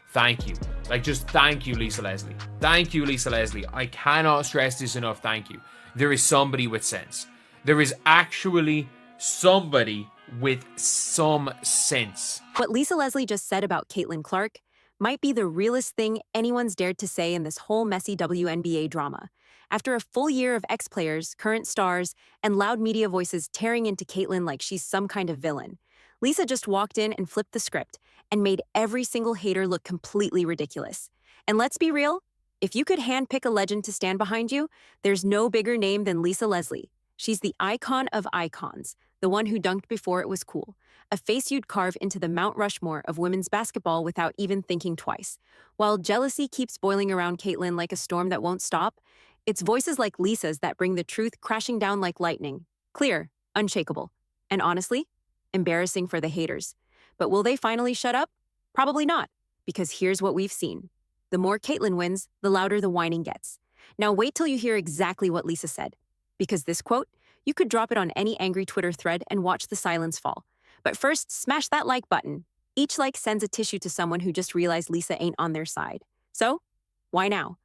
Thank you. Like, just thank you, Lisa Leslie. Thank you, Lisa Leslie. I cannot stress this enough. Thank you. There is somebody with sense. There is actually somebody with some sense. What Lisa Leslie just said about Caitlin Clark might be the realest thing anyone's dared to say in this whole messy WNBA drama. After a full year of ex-players, current stars, and loud media voices tearing into Caitlin like she's some kind of villain, Lisa just walked in and flipped the script and made every single hater look completely ridiculous. And let's be real, if you could handpick a legend to stand behind you, there's no bigger name than Lisa Leslie. She's the icon of icons, the one who dunked before it was cool, a face you'd carve into the Mount Rushmore of women's basketball without even thinking twice. While jealousy keeps boiling around Caitlin like a storm that won't stop, it's voices like Lisa's that bring the truth crashing down like lightning. Clear, unshakable, and honestly, embarrassing for the haters. But will they finally shut up? Probably not, because here's what we've seen. The more Caitlin wins, the louder the whining gets. Now wait till you hear exactly what Lisa said, because this quote, you could drop it on any angry Twitter thread and watch the silence fall. But first, smash that like button. Each like sends a tissue to someone who just realized Lisa ain't on their side. So, why now?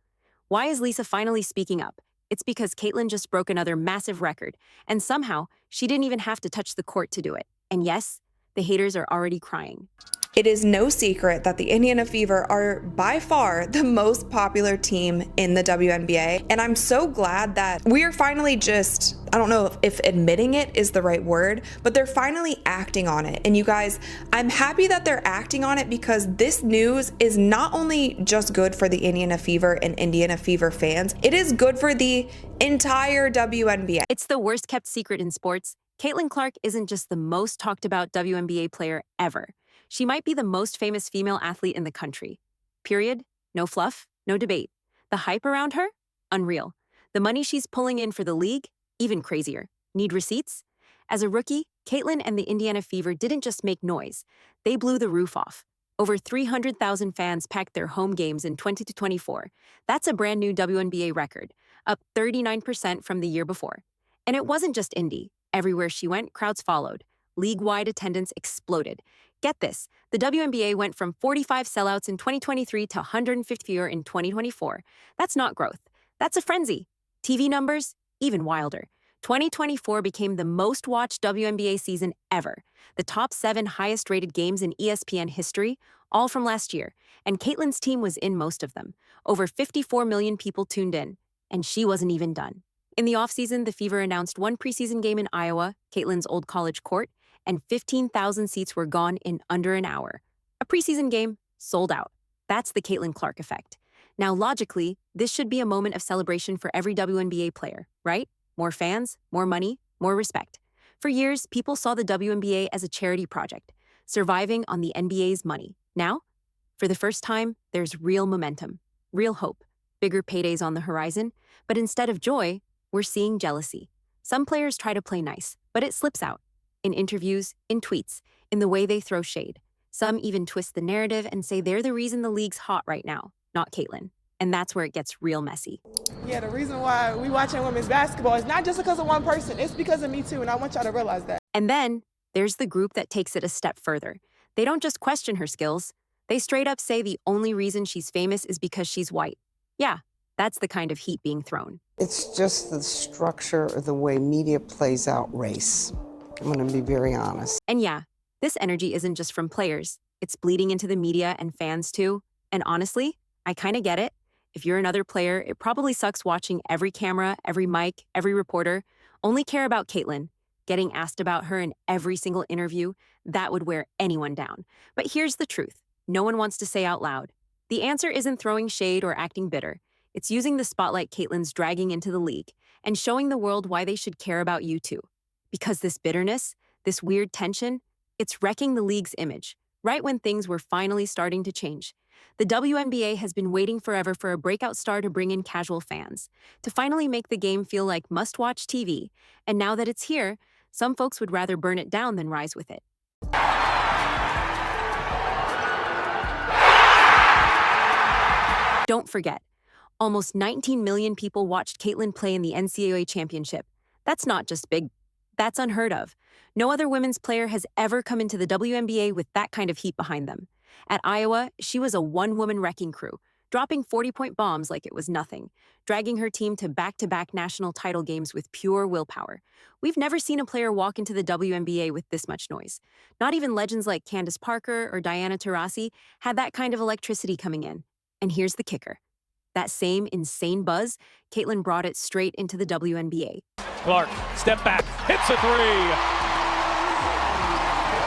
Why is Lisa finally speaking up? It's because Caitlin just broke another massive record, and somehow, she didn't even have to touch the court to do it. And yes, the haters are already crying. It is no secret that the Indiana Fever are by far the most popular team in the WNBA. And I'm so glad that we are finally just, I don't know if admitting it is the right word, but they're finally acting on it. And you guys, I'm happy that they're acting on it because this news is not only just good for the Indiana Fever and Indiana Fever fans, it is good for the entire WNBA. It's the worst kept secret in sports. Caitlin Clark isn't just the most talked about WNBA player ever. She might be the most famous female athlete in the country. Period. No fluff, no debate. The hype around her? Unreal. The money she's pulling in for the league? Even crazier. Need receipts? As a rookie, Caitlin and the Indiana Fever didn't just make noise. They blew the roof off. Over 300,000 fans packed their home games in 2024. That's a brand new WNBA record, up 39% from the year before. And it wasn't just Indy. Everywhere she went, crowds followed. League-wide attendance exploded. Get this, the WNBA went from 45 sellouts in 2023 to 150 fewer in 2024. That's not growth. That's a frenzy. TV numbers, even wilder. 2024 became the most-watched WNBA season ever. The top 7 highest-rated games in ESPN history, all from last year. And Caitlin's team was in most of them. Over 54 million people tuned in. And she wasn't even done. In the offseason, the Fever announced one preseason game in Iowa, Caitlin's old college court, and 15,000 seats were gone in under an hour. A preseason game, sold out. That's the Caitlin Clark effect. Now, logically, this should be a moment of celebration for every WNBA player, right? More fans, more money, more respect. For years, people saw the WNBA as a charity project, surviving on the NBA's money. Now, for the first time, there's real momentum, real hope, bigger paydays on the horizon, but instead of joy, we're seeing jealousy. Some players try to play nice, but it slips out. In interviews, in tweets, in the way they throw shade. Some even twist the narrative and say they're the reason the league's hot right now, not Caitlin. And that's where it gets real messy. Yeah, the reason why we watching women's basketball is not just because of one person. It's because of me too, and I want y'all to realize that. And then there's the group that takes it a step further. They don't just question her skills. They straight up say the only reason she's famous is because she's white. Yeah, that's the kind of heat being thrown. It's just the structure of the way media plays out race. I'm going to be very honest. And yeah, this energy isn't just from players. It's bleeding into the media and fans too. And honestly, I kind of get it. If you're another player, it probably sucks watching every camera, every mic, every reporter only care about Caitlin. Getting asked about her in every single interview, that would wear anyone down. But here's the truth. No one wants to say out loud. The answer isn't throwing shade or acting bitter. It's using the spotlight Caitlin's dragging into the league and showing the world why they should care about you too. Because this bitterness, this weird tension, it's wrecking the league's image, right when things were finally starting to change. The WNBA has been waiting forever for a breakout star to bring in casual fans, to finally make the game feel like must-watch TV. And now that it's here, some folks would rather burn it down than rise with it. Don't forget, almost 19 million people watched Caitlin play in the NCAA championship. That's not just big. That's unheard of. No other women's player has ever come into the WNBA with that kind of heat behind them. At Iowa, she was a one-woman wrecking crew, dropping 40-point bombs like it was nothing, dragging her team to back-to-back national title games with pure willpower. We've never seen a player walk into the WNBA with this much noise. Not even legends like Candace Parker or Diana Taurasi had that kind of electricity coming in. And here's the kicker. That same insane buzz, Caitlin brought it straight into the WNBA. Clark, step back, hits a three.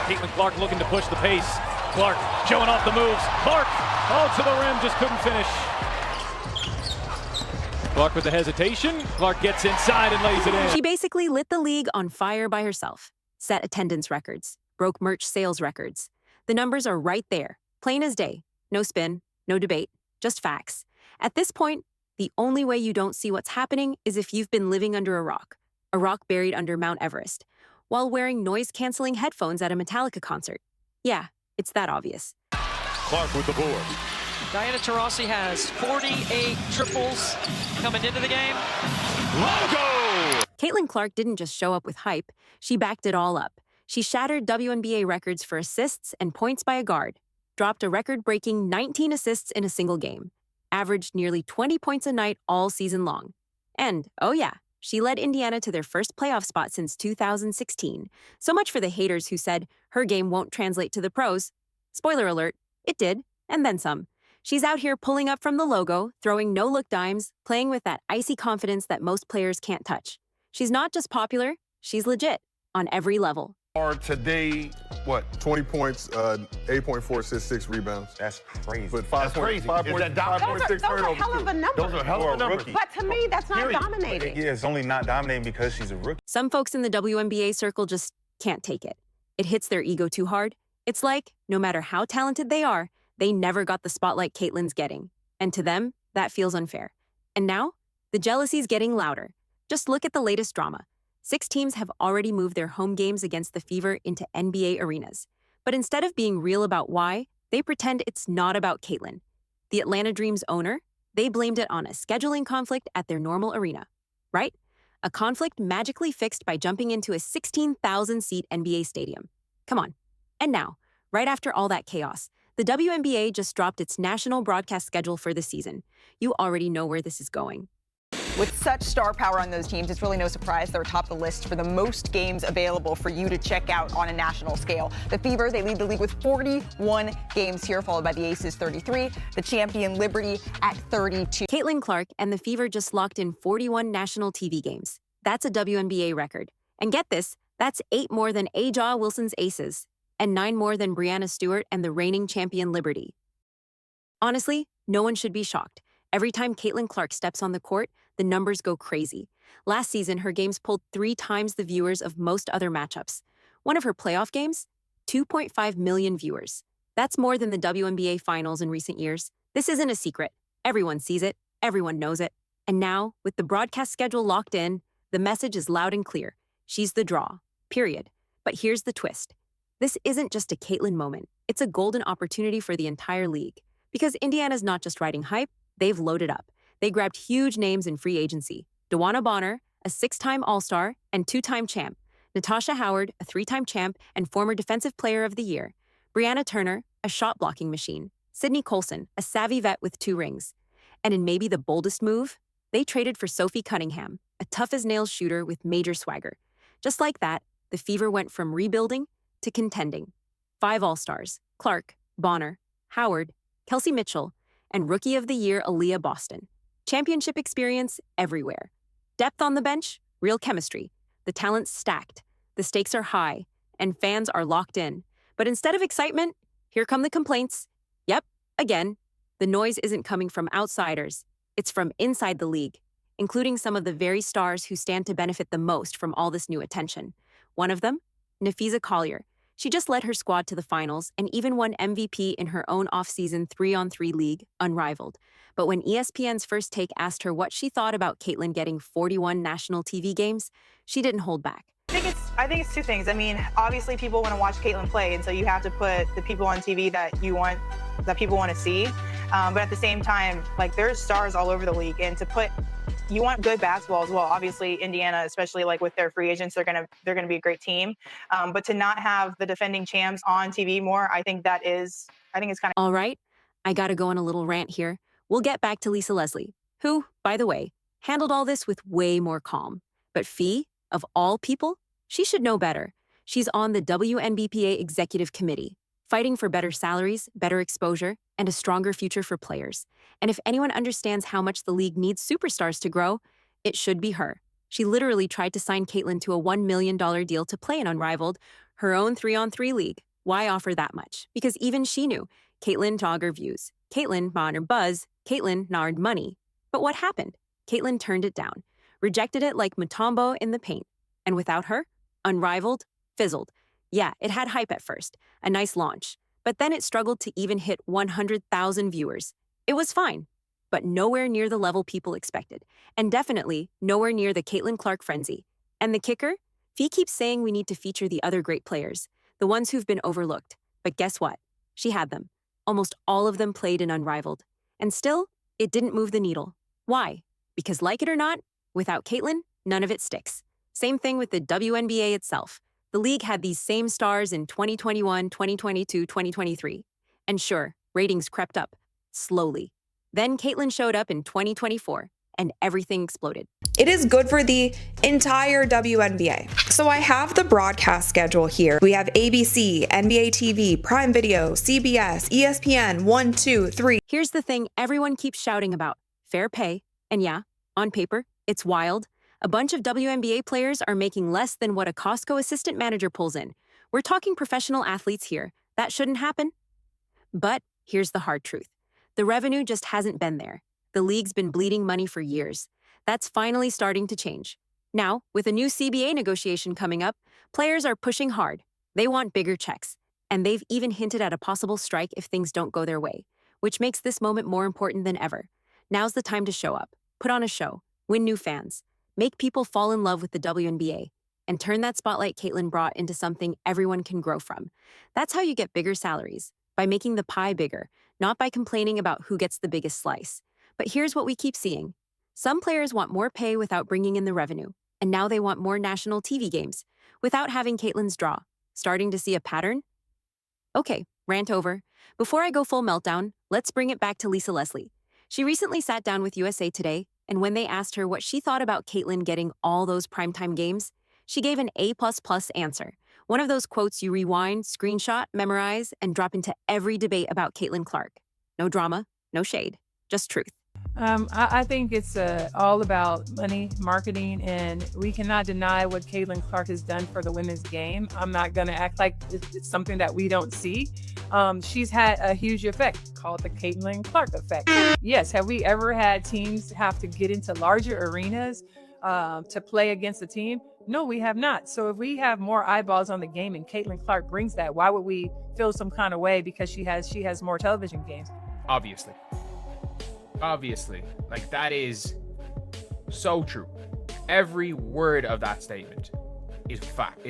Caitlin Clark looking to push the pace. Clark showing off the moves. Clark, to the rim, just couldn't finish. Clark with the hesitation. Clark gets inside and lays it in. She basically lit the league on fire by herself, set attendance records, broke merch sales records. The numbers are right there, plain as day. No spin, no debate, just facts. At this point, the only way you don't see what's happening is if you've been living under a rock buried under Mount Everest, while wearing noise-canceling headphones at a Metallica concert. Yeah, it's that obvious. Clark with the board. Diana Taurasi has 48 triples coming into the game. Logo! Caitlin Clark didn't just show up with hype, she backed it all up. She shattered WNBA records for assists and points by a guard, dropped a record-breaking 19 assists in a single game, averaged nearly 20 points a night all season long. And, oh yeah, she led Indiana to their first playoff spot since 2016. So much for the haters who said her game won't translate to the pros. Spoiler alert, it did, and then some. She's out here pulling up from the logo, throwing no-look dimes, playing with that icy confidence that most players can't touch. She's not just popular, she's legit, on every level. Today, what, 20 points, 8.4 assists, 6 rebounds. That's crazy. But 5.6 turnovers. Hell of a number. Those are hell of a numbers. But to me, that's not dominating. Yeah, it's only not dominating because she's a rookie. Some folks in the WNBA circle just can't take it. It hits their ego too hard. It's like, no matter how talented they are, they never got the spotlight Caitlin's getting. And to them, that feels unfair. And now, the jealousy's getting louder. Just look at the latest drama. 6 teams have already moved their home games against the Fever into NBA arenas. But instead of being real about why, they pretend it's not about Caitlin. The Atlanta Dream's owner, they blamed it on a scheduling conflict at their normal arena. Right? A conflict magically fixed by jumping into a 16,000-seat NBA stadium. Come on. And now, right after all that chaos, the WNBA just dropped its national broadcast schedule for the season. You already know where this is going. With such star power on those teams, it's really no surprise they're atop the list for the most games available for you to check out on a national scale. The Fever, they lead the league with 41 games here, followed by the Aces 33, the champion Liberty at 32. Caitlin Clark and the Fever just locked in 41 national TV games. That's a WNBA record. And get this, that's 8 more than Aja Wilson's Aces, and 9 more than Breanna Stewart and the reigning champion Liberty. Honestly, no one should be shocked. Every time Caitlin Clark steps on the court, the numbers go crazy. Last season, her games pulled 3 times the viewers of most other matchups. One of her playoff games, 2.5 million viewers. That's more than the WNBA finals in recent years. This isn't a secret. Everyone sees it. Everyone knows it. And now, with the broadcast schedule locked in, the message is loud and clear. She's the draw. Period. But here's the twist. This isn't just a Caitlin moment. It's a golden opportunity for the entire league. Because Indiana's not just riding hype, they've loaded up. They grabbed huge names in free agency. DeWanna Bonner, a 6-time All-Star and 2-time champ. Natasha Howard, a 3-time champ and former Defensive Player of the Year. Brianna Turner, a shot-blocking machine. Sydney Colson, a savvy vet with 2 rings. And in maybe the boldest move, they traded for Sophie Cunningham, a tough-as-nails shooter with major swagger. Just like that, the Fever went from rebuilding to contending. 5 All-Stars, Clark, Bonner, Howard, Kelsey Mitchell, and Rookie of the Year Aaliyah Boston. Championship experience everywhere. Depth on the bench, real chemistry. The talent's stacked, the stakes are high, and fans are locked in. But instead of excitement, here come the complaints. Yep, again, the noise isn't coming from outsiders. It's from inside the league, including some of the very stars who stand to benefit the most from all this new attention. One of them, Nafisa Collier. She just led her squad to the finals and even won MVP in her own off-season 3-on-3 league, unrivaled. But when ESPN's First Take asked her what she thought about Caitlin getting 41 national TV games, she didn't hold back. I think it's 2 things. I mean, obviously people want to watch Caitlin play, and so you have to put the people on TV that people want to see. But at the same time, like, there's stars all over the league, and to put you want good basketball as well. Obviously, Indiana, especially like with their free agents, they're gonna be a great team. But to not have the defending champs on TV more, I think it's kind of. All right, I gotta go on a little rant here. We'll get back to Lisa Leslie, who, by the way, handled all this with way more calm. But Fee, of all people, she should know better. She's on the WNBPA Executive Committee, fighting for better salaries, better exposure, and a stronger future for players. And if anyone understands how much the league needs superstars to grow, it should be her. She literally tried to sign Caitlin to a $1 million deal to play in Unrivaled, her own 3-on-3 league. Why offer that much? Because even she knew Caitlin Togger views. Caitlin Bonner buzz. Caitlin Nard money. But what happened? Caitlin turned it down, rejected it like Mutombo in the paint. And without her, Unrivaled fizzled. Yeah, it had hype at first, a nice launch, but then it struggled to even hit 100,000 viewers. It was fine, but nowhere near the level people expected, and definitely nowhere near the Caitlin Clark frenzy. And the kicker? Fee keeps saying we need to feature the other great players, the ones who've been overlooked. But guess what? She had them. Almost all of them played in Unrivaled. And still, it didn't move the needle. Why? Because like it or not, without Caitlin, none of it sticks. Same thing with the WNBA itself. The league had these same stars in 2021, 2022, 2023. And sure, ratings crept up, slowly. Then Caitlin showed up in 2024, and everything exploded. It is good for the entire WNBA. So I have the broadcast schedule here. We have ABC, NBA TV, Prime Video, CBS, ESPN, 1, 2, 3. Here's the thing everyone keeps shouting about: fair pay. And yeah, on paper, it's wild. A bunch of WNBA players are making less than what a Costco assistant manager pulls in. We're talking professional athletes here. That shouldn't happen. But here's the hard truth. The revenue just hasn't been there. The league's been bleeding money for years. That's finally starting to change. Now, with a new CBA negotiation coming up, players are pushing hard. They want bigger checks. And they've even hinted at a possible strike if things don't go their way, which makes this moment more important than ever. Now's the time to show up, put on a show, win new fans, make people fall in love with the WNBA, and turn that spotlight Caitlin brought into something everyone can grow from. That's how you get bigger salaries, by making the pie bigger, not by complaining about who gets the biggest slice. But here's what we keep seeing. Some players want more pay without bringing in the revenue, and now they want more national TV games without having Caitlin's draw. Starting to see a pattern? Okay, rant over. Before I go full meltdown, let's bring it back to Lisa Leslie. She recently sat down with USA Today, and when they asked her what she thought about Caitlin getting all those primetime games, she gave an A++ answer. One of those quotes you rewind, screenshot, memorize, and drop into every debate about Caitlin Clark. No drama, no shade, just truth. I think it's all about money, marketing, and we cannot deny what Caitlin Clark has done for the women's game. I'm not going to act like it's something that we don't see. She's had a huge effect called the Caitlin Clark effect. Yes, have we ever had teams have to get into larger arenas to play against a team? No, we have not. So if we have more eyeballs on the game and Caitlin Clark brings that, why would we feel some kind of way because she has more television games? Obviously, like that is so true. Every word of that statement is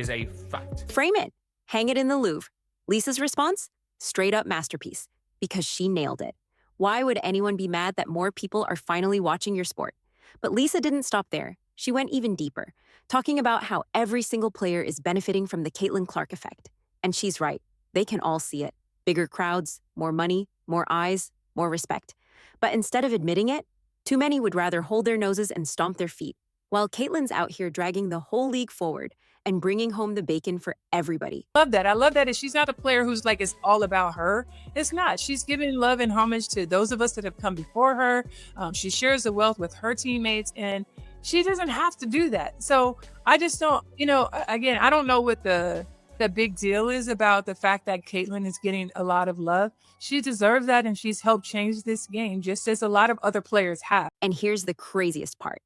a fact. Frame it. Hang it in the Louvre. Lisa's response? Straight up masterpiece. Because she nailed it. Why would anyone be mad that more people are finally watching your sport? But Lisa didn't stop there. She went even deeper, talking about how every single player is benefiting from the Caitlin Clark effect. And she's right. They can all see it. Bigger crowds, more money, more eyes, more respect. But instead of admitting it, too many would rather hold their noses and stomp their feet, while Caitlin's out here dragging the whole league forward and bringing home the bacon for everybody. I love that. She's not a player who's like, it's all about her. It's not. She's giving love and homage to those of us that have come before her. She shares the wealth with her teammates, and she doesn't have to do that. So I just don't, again, I don't know what the big deal is about the fact that Caitlin is getting a lot of love. She deserves that, and she's helped change this game, just as a lot of other players have. And here's the craziest part.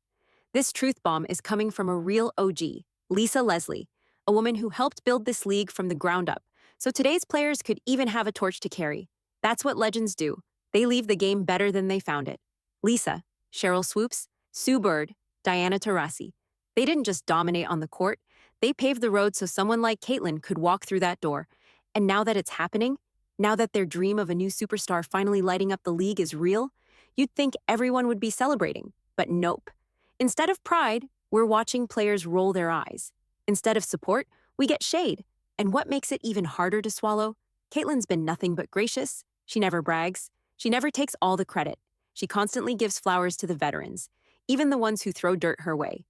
This truth bomb is coming from a real OG, Lisa Leslie, a woman who helped build this league from the ground up, so today's players could even have a torch to carry. That's what legends do. They leave the game better than they found it. Lisa, Cheryl Swoops, Sue Bird, Diana Taurasi. They didn't just dominate on the court. They paved the road so someone like Caitlin could walk through that door. And now that it's happening, now that their dream of a new superstar finally lighting up the league is real, you'd think everyone would be celebrating. But nope. Instead of pride, we're watching players roll their eyes. Instead of support, we get shade. And what makes it even harder to swallow? Caitlyn's been nothing but gracious. She never brags. She never takes all the credit. She constantly gives flowers to the veterans, even the ones who throw dirt her way.